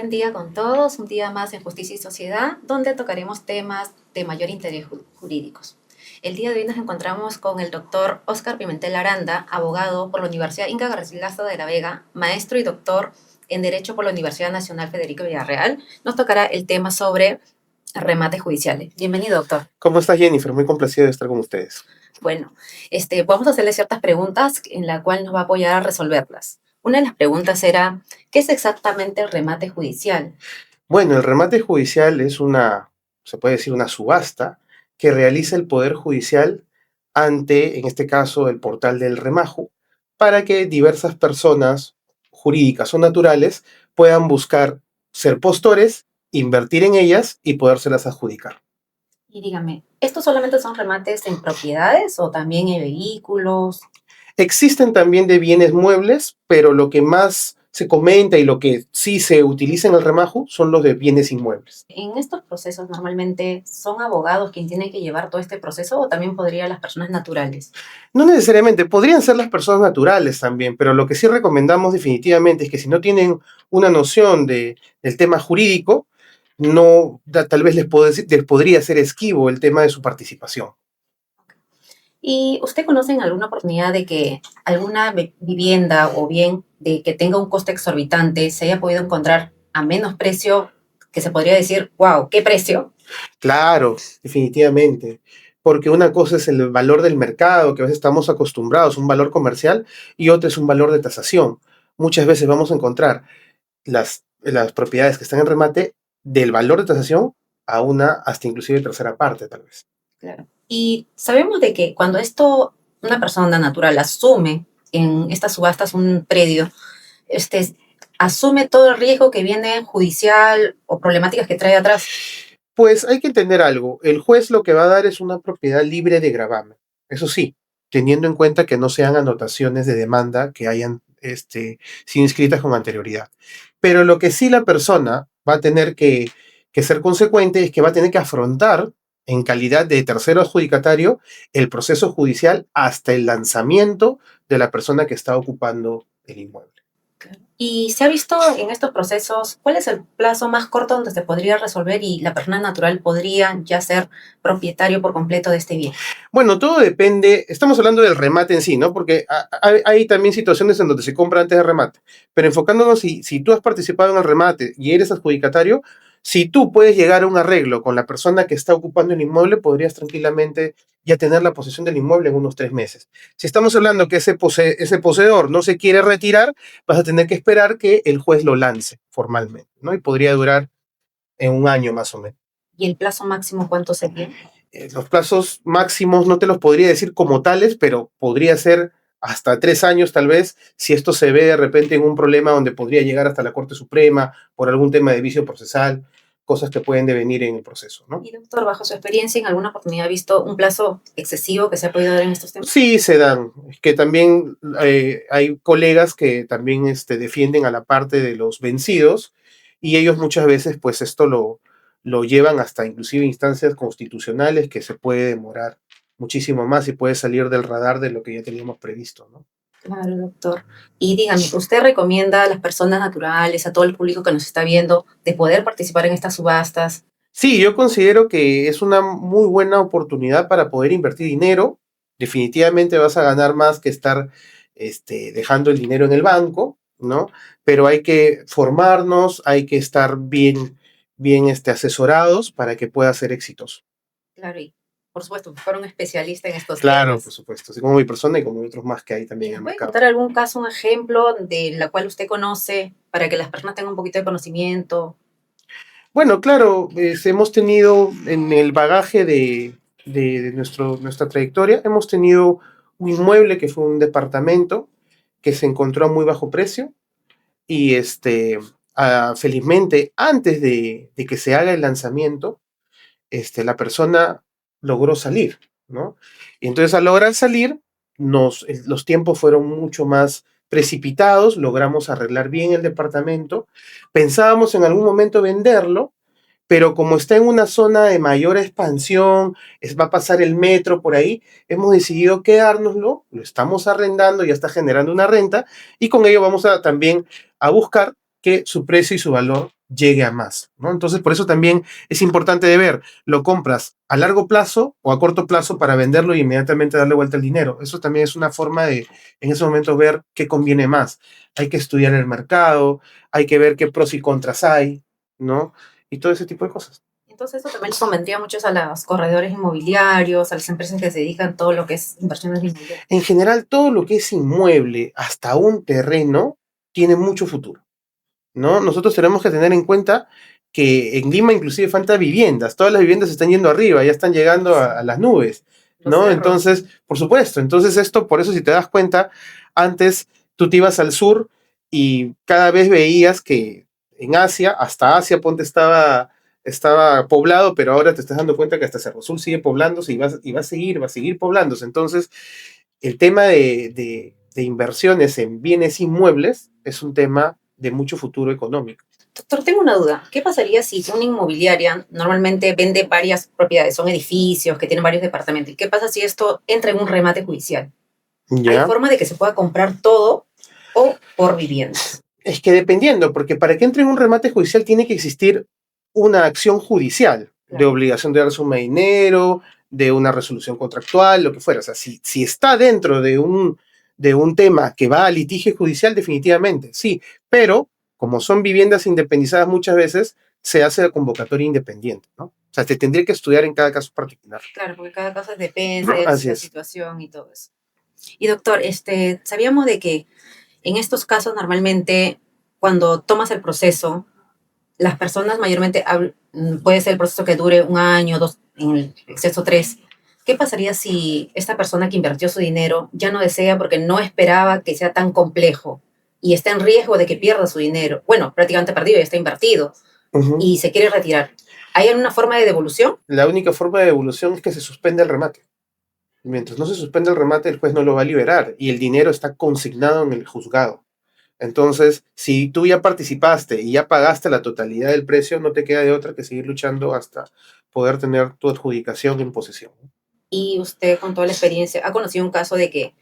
Buen día con todos, un día más en Justicia y Sociedad, donde tocaremos temas de mayor interés jurídicos. El día de hoy nos encontramos con el doctor Óscar Pimentel Aranda, abogado por la Universidad Inca Garcilaso de la Vega, maestro y doctor en Derecho por la Universidad Nacional Federico Villarreal. Nos tocará el tema sobre remates judiciales. Bienvenido, doctor. ¿Cómo estás, Jennifer? Muy complacido de estar con ustedes. Bueno, vamos a hacerle ciertas preguntas en la cual nos va a apoyar a resolverlas. Una de las preguntas era, ¿qué es exactamente el remate judicial? Bueno, el remate judicial es se puede decir, una subasta que realiza el Poder Judicial ante, en este caso, el portal del Remajo, para que diversas personas jurídicas o naturales puedan buscar ser postores, invertir en ellas y podérselas adjudicar. Y dígame, ¿estos solamente son remates en propiedades o también en vehículos? Existen también de bienes muebles, pero lo que más se comenta y lo que sí se utiliza en el remajo son los de bienes inmuebles. En estos procesos normalmente son abogados quienes tienen que llevar todo este proceso o también podrían las personas naturales. No necesariamente, podrían ser las personas naturales también, pero lo que sí recomendamos definitivamente es que si no tienen una noción del tema jurídico, tal vez les podría ser esquivo el tema de su participación. ¿Y usted conoce en alguna oportunidad de que alguna vivienda o bien de que tenga un coste exorbitante se haya podido encontrar a menos precio que se podría decir, wow, qué precio? Claro, definitivamente, porque una cosa es el valor del mercado, que a veces estamos acostumbrados, un valor comercial, y otra es un valor de tasación. Muchas veces vamos a encontrar las propiedades que están en remate del valor de tasación a una hasta inclusive tercera parte, tal vez. Claro. Y sabemos de que cuando una persona natural asume en estas subastas un predio, asume todo el riesgo que viene judicial o problemáticas que trae atrás. Pues hay que entender algo. El juez lo que va a dar es una propiedad libre de gravamen. Eso sí, teniendo en cuenta que no sean anotaciones de demanda que hayan sido inscritas con anterioridad. Pero lo que sí la persona va a tener que ser consecuente es que va a tener que afrontar en calidad de tercero adjudicatario el proceso judicial hasta el lanzamiento de la persona que está ocupando el inmueble. Y se ha visto en estos procesos, ¿cuál es el plazo más corto donde se podría resolver y la persona natural podría ya ser propietario por completo de este bien? Bueno, todo depende, estamos hablando del remate en sí, ¿no? Porque hay también situaciones en donde se compra antes del remate, pero enfocándonos si tú has participado en el remate y eres adjudicatario, si tú puedes llegar a un arreglo con la persona que está ocupando el inmueble, podrías tranquilamente ya tener la posesión del inmueble en unos 3 meses. Si estamos hablando que ese poseedor no se quiere retirar, vas a tener que esperar que el juez lo lance formalmente, ¿no? Y podría durar en un año más o menos. ¿Y el plazo máximo cuánto sería? Los plazos máximos no te los podría decir como tales, pero podría ser hasta 3 años tal vez, si esto se ve de repente en un problema donde podría llegar hasta la Corte Suprema por algún tema de vicio procesal, cosas que pueden devenir en el proceso, ¿no? Y doctor, bajo su experiencia, ¿en alguna oportunidad ha visto un plazo excesivo que se ha podido dar en estos temas? Sí, se dan. Es que también hay colegas que también defienden a la parte de los vencidos y ellos muchas veces pues esto lo llevan hasta inclusive instancias constitucionales que se puede demorar muchísimo más y puede salir del radar de lo que ya teníamos previsto, ¿no? Claro, doctor. Y dígame, ¿usted recomienda a las personas naturales, a todo el público que nos está viendo, de poder participar en estas subastas? Sí, yo considero que es una muy buena oportunidad para poder invertir dinero. Definitivamente vas a ganar más que estar dejando el dinero en el banco, ¿no? Pero hay que formarnos, hay que estar bien asesorados para que pueda ser exitoso. Claro, y por supuesto, buscar un especialista en estos Claro, temas. por supuesto, así como mi persona y como otros más que hay ¿Y también en nos el puede mercado. contar algún caso, un ejemplo de la cual usted conoce para que las personas tengan un poquito de conocimiento? Bueno, claro, hemos tenido en el bagaje de nuestra trayectoria, hemos tenido un inmueble que fue un departamento que se encontró a muy bajo precio y felizmente antes de que se haga el lanzamiento, la persona logró salir, ¿no? Y entonces al lograr salir, los tiempos fueron mucho más precipitados, logramos arreglar bien el departamento, pensábamos en algún momento venderlo, pero como está en una zona de mayor expansión, va a pasar el metro por ahí, hemos decidido quedárnoslo, lo estamos arrendando, ya está generando una renta, y con ello vamos también a buscar que su precio y su valor llegue a más, ¿no? Entonces, por eso también es importante de ver, ¿lo compras a largo plazo o a corto plazo para venderlo y inmediatamente darle vuelta al dinero? Eso también es una forma de, en ese momento, ver qué conviene más. Hay que estudiar el mercado, hay que ver qué pros y contras hay, ¿no? Y todo ese tipo de cosas. Entonces eso también les convendría mucho a los corredores inmobiliarios, a las empresas que se dedican a todo lo que es inversiones inmobiliarias. En general, todo lo que es inmueble, hasta un terreno, tiene mucho futuro, ¿no? Nosotros tenemos que tener en cuenta que en Lima inclusive falta viviendas, todas las viviendas están yendo arriba, ya están llegando a las nubes, Los ¿no? cerros. Entonces, por supuesto, entonces esto, por eso si te das cuenta, antes tú te ibas al sur y cada vez veías que en Asia, hasta Asia, ponte estaba poblado, pero ahora te estás dando cuenta que hasta Cerro Azul sigue poblándose y va a seguir poblándose. Entonces, el tema de inversiones en bienes inmuebles es un tema de mucho futuro económico. Doctor, tengo una duda. ¿Qué pasaría si una inmobiliaria normalmente vende varias propiedades, son edificios que tienen varios departamentos? ¿Y qué pasa si esto entra en un remate judicial? ¿Hay ¿Ya? forma de que se pueda comprar todo o por viviendas? Es que dependiendo, porque para que entre en un remate judicial tiene que existir una acción judicial de Claro. obligación de dar suma de dinero, de una resolución contractual, lo que fuera. O sea, si está dentro de un tema que va a litigio judicial, definitivamente, sí. Pero, como son viviendas independizadas muchas veces, se hace la convocatoria independiente, ¿no? O sea, te tendría que estudiar en cada caso particular. Claro, porque cada caso depende de Así la es. situación y todo eso. Y doctor, sabíamos de que en estos casos normalmente cuando tomas el proceso, las personas mayormente, puede ser el proceso que dure un año, dos, en el exceso tres. ¿Qué pasaría si esta persona que invirtió su dinero ya no desea porque no esperaba que sea tan complejo y está en riesgo de que pierda su dinero? Bueno, prácticamente perdido, ya está invertido Ujú. y se quiere retirar. ¿Hay alguna forma de devolución? La única forma de devolución es que se suspenda el remate. Mientras no se suspende el remate, el juez no lo va a liberar y el dinero está consignado en el juzgado. Entonces, si tú ya participaste y ya pagaste la totalidad del precio, no te queda de otra que seguir luchando hasta poder tener tu adjudicación en posesión. Y usted, con toda la experiencia, ha conocido un caso de que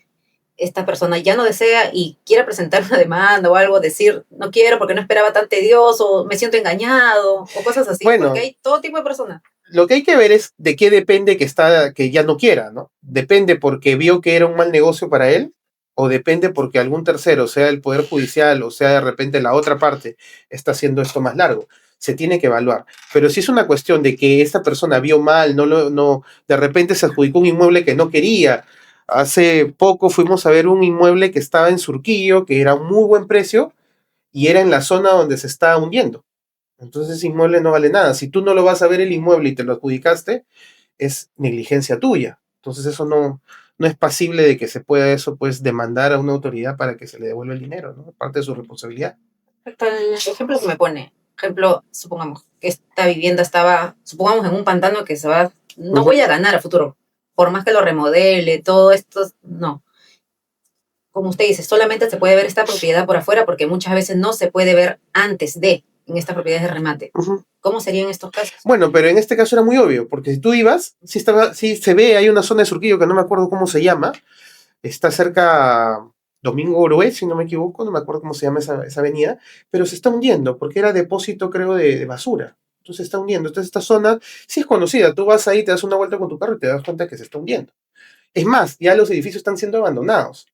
esta persona ya no desea y quiere presentar una demanda o algo, decir, no quiero porque no esperaba tan tedioso, me siento engañado, o cosas así, porque Bueno, hay todo tipo de personas. lo que hay que ver es de qué depende que ya no quiera, ¿no? Depende porque vio que era un mal negocio para él, o depende porque algún tercero, sea el Poder Judicial o sea de repente la otra parte, está haciendo esto más largo. Se tiene que evaluar. Pero si es una cuestión de que esta persona vio mal, de repente se adjudicó un inmueble que no quería. Hace poco fuimos a ver un inmueble que estaba en Surquillo, que era un muy buen precio, y era en la zona donde se está hundiendo. Entonces ese inmueble no vale nada. Si tú no lo vas a ver el inmueble y te lo adjudicaste, es negligencia tuya. Entonces eso no es pasible de que se pueda eso pues demandar a una autoridad para que se le devuelva el dinero, ¿no? Parte de su responsabilidad. Respecto al ejemplo que me pone, ejemplo, supongamos que esta vivienda estaba, supongamos en un pantano que se va, no voy a ganar a futuro, por más que lo remodele, todo esto, no. Como usted dice, solamente se puede ver esta propiedad por afuera porque muchas veces no se puede ver antes de, en estas propiedades de remate. Ujú. ¿Cómo serían estos casos? Bueno, pero en este caso era muy obvio, porque si tú ibas, sí se ve, hay una zona de Surquillo que no me acuerdo cómo se llama, está cerca Domingo Orué, si no me equivoco, no me acuerdo cómo se llama esa avenida, pero se está hundiendo, porque era depósito, creo, de basura. Entonces se está hundiendo. Entonces esta zona sí es conocida. Tú vas ahí, te das una vuelta con tu carro y te das cuenta que se está hundiendo. Es más, ya los edificios están siendo abandonados.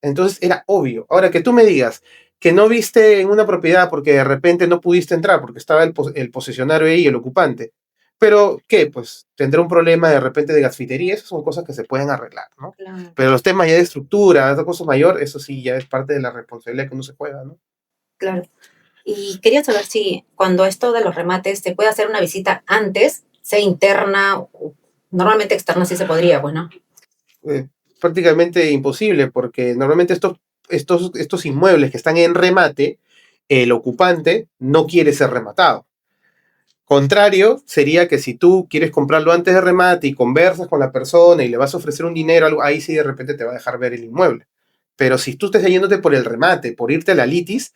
Entonces era obvio. Ahora que tú me digas que no viste en una propiedad porque de repente no pudiste entrar porque estaba el posesionario ahí, el ocupante. Pero, ¿qué? Pues tendrá un problema de repente de gasfitería, esas son cosas que se pueden arreglar, ¿no? Claro. Pero los temas ya de estructura, otra cosa mayor, eso sí ya es parte de la responsabilidad que uno se juega, ¿no? Claro. Y quería saber si cuando esto de los remates se puede hacer una visita antes, sea interna, o normalmente externa sí se podría, pues, ¿no? Prácticamente imposible porque normalmente estos inmuebles que están en remate, el ocupante no quiere ser rematado. Contrario sería que si tú quieres comprarlo antes de remate y conversas con la persona y le vas a ofrecer un dinero, algo, ahí sí de repente te va a dejar ver el inmueble. Pero si tú estás yéndote por el remate, por irte a la litis,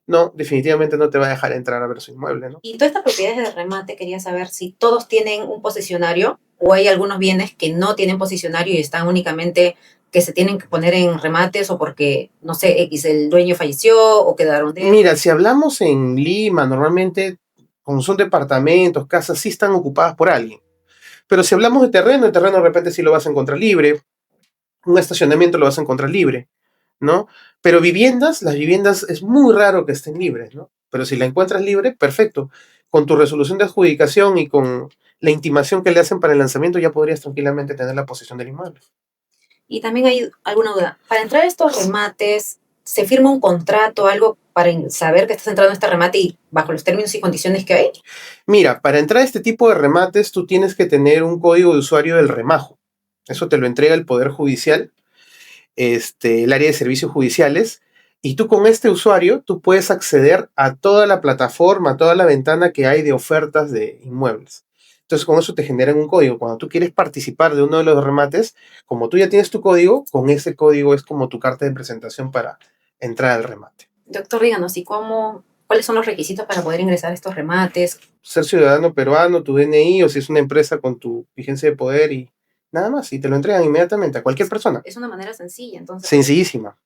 no, definitivamente no te va a dejar entrar a ver su inmueble, ¿no? Y todas estas propiedades de remate, quería saber si todos tienen un posicionario o hay algunos bienes que no tienen posicionario y están únicamente que se tienen que poner en remates o porque, no sé, X, el dueño falleció o quedaron de... Mira, si hablamos en Lima, normalmente, como son departamentos, casas, sí están ocupadas por alguien. Pero si hablamos de terreno, el terreno de repente sí lo vas a encontrar libre, un estacionamiento lo vas a encontrar libre, ¿no? Pero viviendas, las viviendas es muy raro que estén libres, ¿no? Pero si la encuentras libre, perfecto. Con tu resolución de adjudicación y con la intimación que le hacen para el lanzamiento, ya podrías tranquilamente tener la posesión del inmueble. Y también hay alguna duda. Para entrar a estos remates, ¿se firma un contrato, algo para saber que estás entrando a este remate y bajo los términos y condiciones que hay? Mira, para entrar a este tipo de remates, tú tienes que tener un código de usuario del remajo. Eso te lo entrega el Poder Judicial, el área de servicios judiciales, y tú con este usuario, tú puedes acceder a toda la plataforma, a toda la ventana que hay de ofertas de inmuebles. Entonces, con eso te generan un código. Cuando tú quieres participar de uno de los remates, como tú ya tienes tu código, con ese código es como tu carta de presentación para entrar al remate. Doctor, díganos, cuáles son los requisitos para poder ingresar a estos remates? Ser ciudadano peruano, tu DNI, o si es una empresa con tu vigencia de poder y nada más, y te lo entregan inmediatamente a cualquier persona. Es una manera sencilla, entonces. Sencillísima.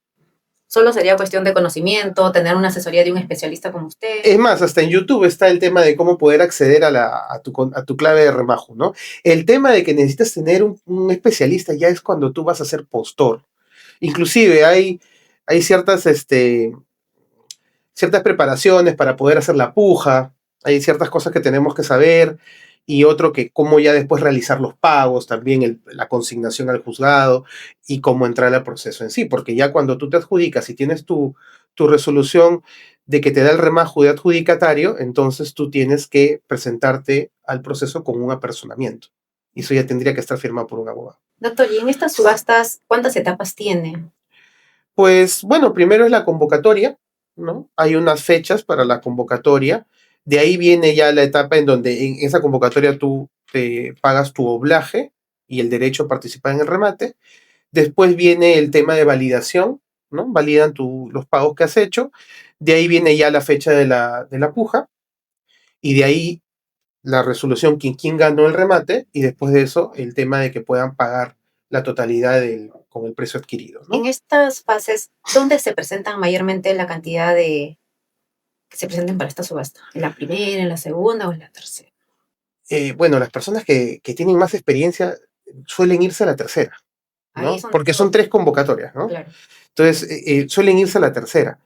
Solo sería cuestión de conocimiento, tener una asesoría de un especialista como usted. Es más, hasta en YouTube está el tema de cómo poder acceder a tu clave de remajo, ¿no? El tema de que necesitas tener un especialista ya es cuando tú vas a ser postor. Inclusive hay ciertas preparaciones para poder hacer la puja, hay ciertas cosas que tenemos que saber y otro que cómo ya después realizar los pagos, también la consignación al juzgado y cómo entrar al proceso en sí, porque ya cuando tú te adjudicas y tienes tu resolución de que te da el remajo de adjudicatario, entonces tú tienes que presentarte al proceso con un apersonamiento. Y eso ya tendría que estar firmado por un abogado. Doctor, ¿y en estas subastas cuántas etapas tiene? Pues bueno, primero es la convocatoria, ¿no? Hay unas fechas para la convocatoria. De ahí viene ya la etapa en donde en esa convocatoria tú te pagas tu oblaje y el derecho a participar en el remate. Después viene el tema de validación, ¿no? Validan los pagos que has hecho. De ahí viene ya la fecha de la puja. Y de ahí la resolución, quién ganó el remate. Y después de eso, el tema de que puedan pagar la totalidad con el precio adquirido, ¿no? En estas fases, ¿dónde se presentan mayormente la cantidad de que se presenten para esta subasta? ¿En la primera, en la segunda o en la tercera? Bueno, las personas que tienen más experiencia suelen irse a la tercera, Ahí ¿no? es donde Porque son 3 convocatorias, ¿no? claro. Entonces, suelen irse a la tercera.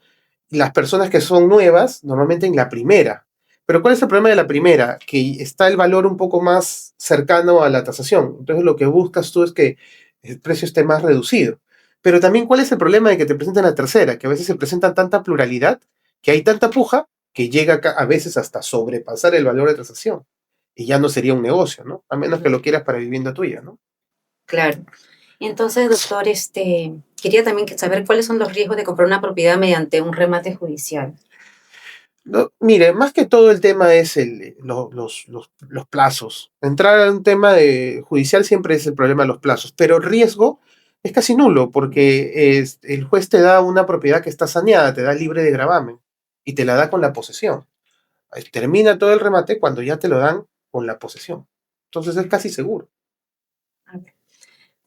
Las personas que son nuevas, normalmente en la primera. Pero ¿cuál es el problema de la primera? Que está el valor un poco más cercano a la tasación. Entonces, lo que buscas tú es que el precio esté más reducido. Pero también, ¿cuál es el problema de que te presenten la tercera? Que a veces se presenta tanta pluralidad, que hay tanta puja, que llega a veces hasta sobrepasar el valor de tasación. Y ya no sería un negocio, ¿no? A menos que lo quieras para vivienda tuya, ¿no? Claro. Y entonces, doctor, quería también saber cuáles son los riesgos de comprar una propiedad mediante un remate judicial. No, mire, más que todo el tema es los plazos. Entrar a un tema judicial siempre es el problema de los plazos, pero el riesgo es casi nulo porque el juez te da una propiedad que está saneada, te da libre de gravamen y te la da con la posesión. Termina todo el remate cuando ya te lo dan con la posesión. Entonces es casi seguro. A ver.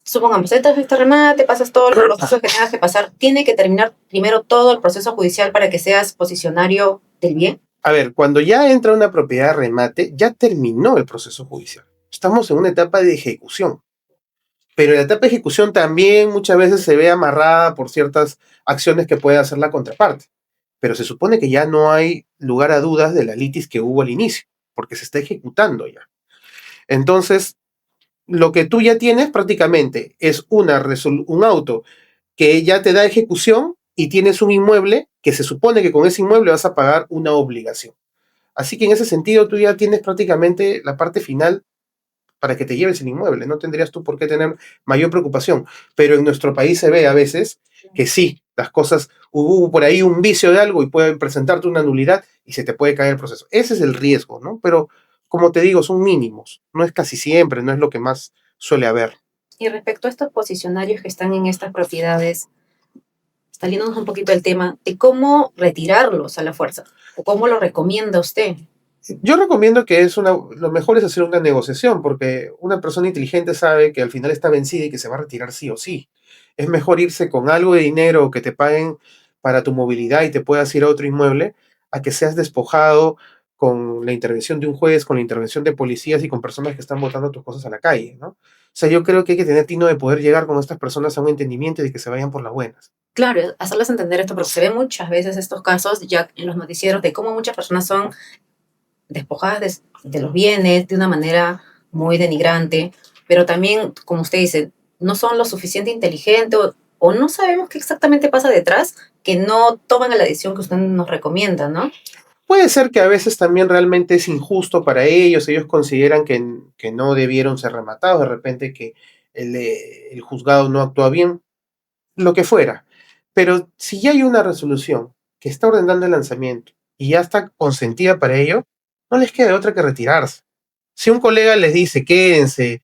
Supongamos, entras a este remate, pasas todos los procesos que tengas que pasar. ¿Tiene que terminar primero todo el proceso judicial para que seas posicionario del bien? A ver, cuando ya entra una propiedad de remate, ya terminó el proceso judicial. Estamos en una etapa de ejecución. Pero la etapa de ejecución también muchas veces se ve amarrada por ciertas acciones que puede hacer la contraparte. Pero se supone que ya no hay lugar a dudas de la litis que hubo al inicio, porque se está ejecutando ya. Entonces, lo que tú ya tienes prácticamente es un auto que ya te da ejecución y tienes un inmueble que se supone que con ese inmueble vas a pagar una obligación. Así que en ese sentido tú ya tienes prácticamente la parte final para que te lleves el inmueble. No tendrías tú por qué tener mayor preocupación. Pero en nuestro país se ve a veces que sí, las cosas, hubo por ahí un vicio de algo y pueden presentarte una nulidad y se te puede caer el proceso. Ese es el riesgo, ¿no? Pero como te digo, son mínimos. No es casi siempre, no es lo que más suele haber. Y respecto a estos posicionarios que están en estas propiedades, saliéndonos un poquito del tema, de cómo retirarlos a la fuerza, o cómo lo recomienda usted. Yo recomiendo que lo mejor es hacer una negociación, porque una persona inteligente sabe que al final está vencida y que se va a retirar sí o sí. Es mejor irse con algo de dinero que te paguen para tu movilidad y te puedas ir a otro inmueble, a que seas despojado con la intervención de un juez, con la intervención de policías y con personas que están botando tus cosas a la calle, ¿no? O sea, yo creo que hay que tener tino de poder llegar con estas personas a un entendimiento y de que se vayan por las buenas. Claro, hacerles entender esto, porque se ve muchas veces estos casos ya en los noticieros de cómo muchas personas son despojadas de los bienes de una manera muy denigrante, pero también, como usted dice, no son lo suficiente inteligentes o no sabemos qué exactamente pasa detrás, que no toman la decisión que usted nos recomienda, ¿no? Puede ser que a veces también realmente es injusto para ellos consideran que no debieron ser rematados, de repente que el juzgado no actúa bien, lo que fuera. Pero si ya hay una resolución que está ordenando el lanzamiento y ya está consentida para ello, no les queda otra que retirarse. Si un colega les dice, quédense,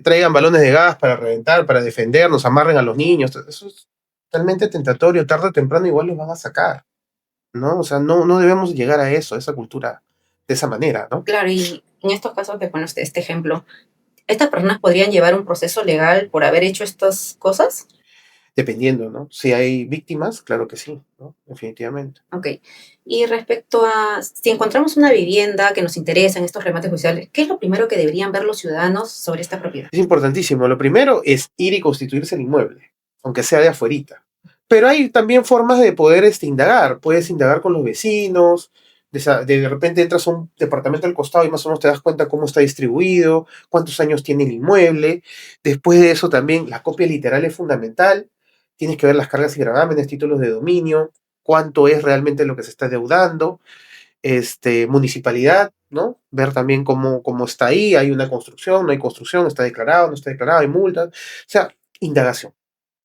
traigan balones de gas para reventar, para defendernos, amarren a los niños, eso es totalmente tentatorio, tarde o temprano igual los van a sacar. ¿No? O sea, no debemos llegar a eso, a esa cultura de esa manera, ¿no? Claro, y en estos casos que pone usted este ejemplo, ¿estas personas podrían llevar un proceso legal por haber hecho estas cosas? Dependiendo, ¿no? Si hay víctimas, claro que sí, ¿no? Definitivamente. Ok. Y respecto a si encontramos una vivienda que nos interesa en estos remates judiciales, ¿qué es lo primero que deberían ver los ciudadanos sobre esta propiedad? Es importantísimo. Lo primero es ir y constituirse el inmueble, aunque sea de afuerita. Pero hay también formas de poder indagar. Puedes indagar con los vecinos, de repente entras a un departamento al costado y más o menos te das cuenta cómo está distribuido, cuántos años tiene el inmueble. Después de eso también la copia literal es fundamental. Tienes que ver las cargas y gravámenes, títulos de dominio, cuánto es realmente lo que se está deudando, municipalidad, ¿no? Ver también cómo está ahí, hay una construcción, no hay construcción, está declarado, no está declarado, hay multas. O sea, indagación.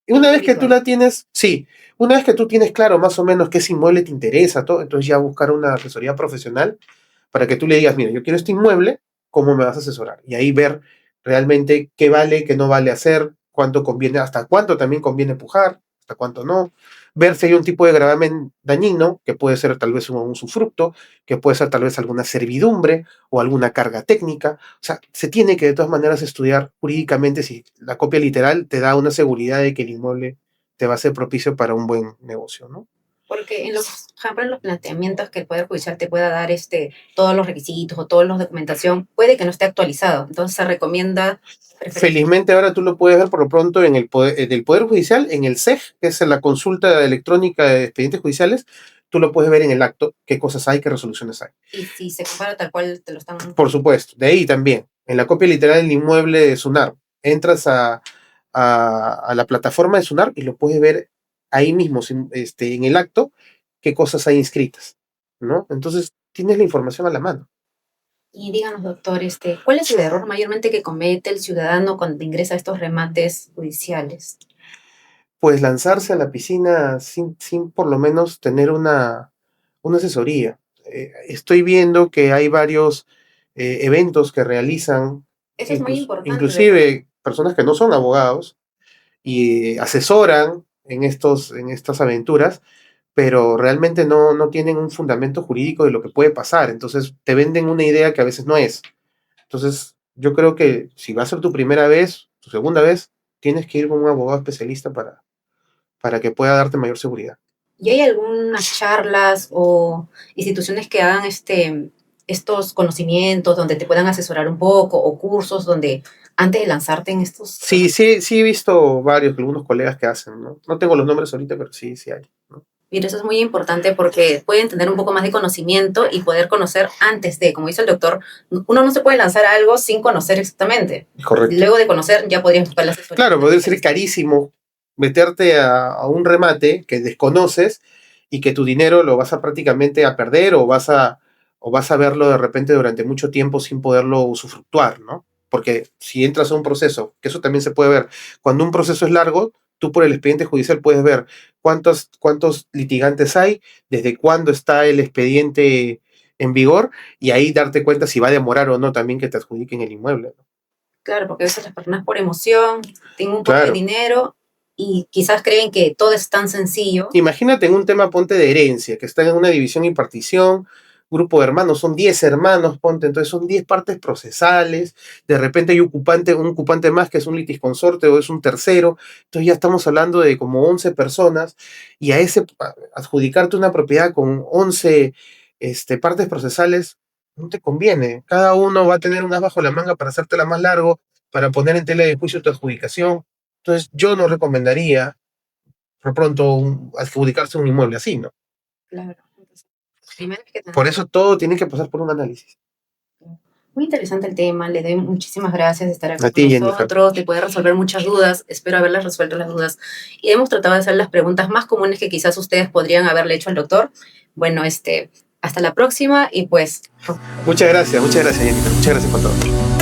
Y una vez que tú la tienes, sí, una vez que tú tienes claro más o menos qué ese inmueble te interesa, todo, entonces ya buscar una asesoría profesional para que tú le digas, mira, yo quiero este inmueble, ¿cómo me vas a asesorar? Y ahí ver realmente qué vale, qué no vale hacer, cuánto conviene, hasta cuánto también conviene pujar, hasta cuánto no. Ver si hay un tipo de gravamen dañino, que puede ser tal vez un usufructo, que puede ser tal vez alguna servidumbre o alguna carga técnica. O sea, se tiene que de todas maneras estudiar jurídicamente si la copia literal te da una seguridad de que el inmueble te va a ser propicio para un buen negocio, ¿no? Porque por ejemplo, en los planteamientos que el Poder Judicial te pueda dar todos los requisitos o toda la documentación, puede que no esté actualizado. Entonces se recomienda Felizmente ahora tú lo puedes ver por lo pronto en el Poder Judicial, en el CEJ, que es la consulta electrónica de expedientes judiciales, tú lo puedes ver en el acto, qué cosas hay, qué resoluciones hay. y si se compara tal cual te lo están... Por supuesto, de ahí también, en la copia literal del inmueble de SUNAR, entras a la plataforma de SUNAR y lo puedes ver ahí mismo, en el acto, qué cosas hay inscritas, ¿no? Entonces, tienes la información a la mano. Y díganos, doctor, ¿cuál es el error mayormente que comete el ciudadano cuando ingresa a estos remates judiciales? Pues lanzarse a la piscina sin por lo menos tener una asesoría. Estoy viendo que hay varios eventos que realizan, Eso es muy importante, ¿verdad? inclusive personas que no son abogados y asesoran en estas aventuras, pero realmente no tienen un fundamento jurídico de lo que puede pasar. Entonces te venden una idea que a veces no es. Entonces yo creo que si va a ser tu primera vez, tu segunda vez, tienes que ir con un abogado especialista para que pueda darte mayor seguridad. ¿Y hay algunas charlas o instituciones que hagan estos conocimientos donde te puedan asesorar un poco o cursos donde antes de lanzarte en estos Sí, remates? sí, sí he visto algunos colegas que hacen, ¿no? No tengo los nombres ahorita, pero sí, sí hay, ¿no? Mira, eso es muy importante porque pueden tener un poco más de conocimiento y poder conocer antes de, como dice el doctor, uno no se puede lanzar a algo sin conocer exactamente. Correcto. Luego de conocer ya podrías buscar la asesoría. Claro, podría ser carísimo meterte a un remate que desconoces y que tu dinero lo vas a prácticamente a perder o vas a verlo de repente durante mucho tiempo sin poderlo usufructuar, ¿no? Porque si entras a un proceso, que eso también se puede ver, cuando un proceso es largo, tú por el expediente judicial puedes ver cuántos litigantes hay, desde cuándo está el expediente en vigor y ahí darte cuenta si va a demorar o no también que te adjudiquen el inmueble, ¿no? Claro, porque a veces las personas por emoción tienen un poco de Claro. dinero y quizás creen que todo es tan sencillo. Imagínate en un tema, ponte de herencia, que están en una división y partición, grupo de hermanos, son 10 hermanos, ponte, entonces son 10 partes procesales, de repente hay un ocupante más que es un litisconsorte o es un tercero, entonces ya estamos hablando de como 11 personas, y adjudicarte una propiedad con 11 partes procesales no te conviene. Cada uno va a tener un as bajo la manga para hacértela más largo, para poner en tela de juicio tu adjudicación. Entonces yo no recomendaría, por pronto, adjudicarse un inmueble así, ¿no? Claro. Primero hay que Por tener. eso todo tiene que pasar por un análisis. Muy interesante el tema, le doy muchísimas gracias de estar acá A con ti, Jennifer. nosotros, de poder resolver muchas dudas, espero haberles resuelto las dudas. Y hemos tratado de hacer las preguntas más comunes que quizás ustedes podrían haberle hecho al doctor. Bueno, hasta la próxima y pues... Muchas gracias, Jennifer. Muchas gracias por todo.